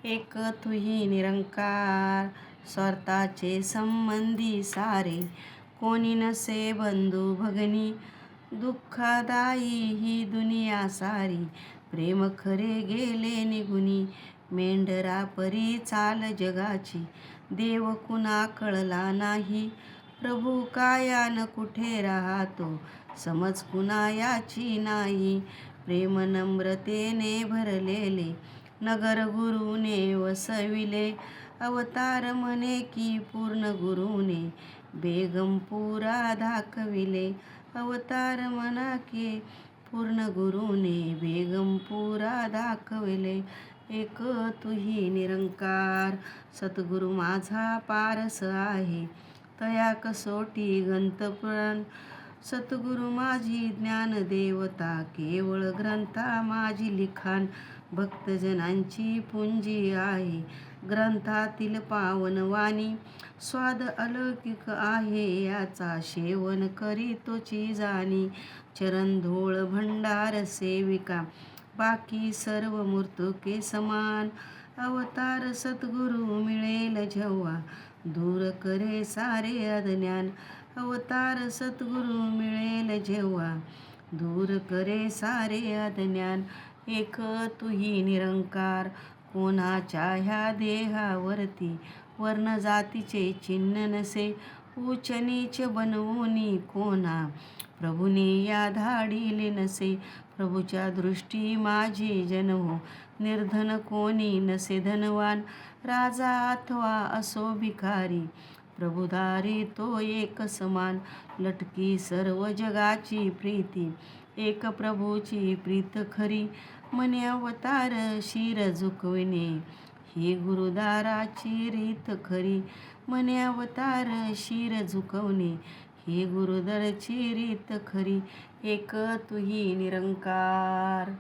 एक तुही निरंकार, स्वार्थाचे संबंधी सारे. कोणी नसे बंधू भगनी, दुःखदायी ही दुनिया सारी. प्रेम खरे गेले निघुनी, मेंढरा परी चाल जगाची. देव कुणा कळला नाही, प्रभू कायान कुठे राहतो. समज कुणा याची नाही, प्रेम नम्रतेने भरलेले. नगर गुरुने वसविले, अवतार म्हणे की पूर्ण गुरुने. बेगमपुरा दाखविले, अवतार म्हणा की पूर्ण गुरुने. बेगमपुरा दाखविले, एक तुही निरंकार. सद्गुरु माझा पारस आहे, तया कसोटी गंतपुराण. सद्गुरु माझी ज्ञानदेवता, केवळ ग्रंथा माझी लिखाण. भक्तजनांची पुंजी आहे, ग्रंथातील पावनवाणी. स्वाद अलौकिक आहे याचा, सेवन करीतोची जाणी. चरणधूळ भंडार सेविका, बाकी सर्व मृत्युके समान. अवतार सद्गुरु मिळेल जेव्हा, दूर करे सारे अज्ञान. अवतार सद्गुरु मिळेल जेव्हा, दूर करे सारे अज्ञान. एक तुही निरंकार, कोणाच्या ह्या देहावरती वर्ण जातीचे चिन्ह नसे. उच्च नीच बनवुनी कोणा, प्रभुने या धाडिले नसे. प्रभूच्या दृष्टी माझे जन हो, निर्धन कोणी नसे धनवान. राजा अथवा असो भिकारी, प्रभुदारी तो एक समान. लटकी सर्व जगाची प्रीती, एक प्रभूची प्रीत खरी. म्हणे अवतार शिर झुकविणे, ही गुरुदाराची रीत खरी. म्हणे अवतार शिर झुकवणे, ही गुरुदाराची रीत खरी. एक तुही निरंकार.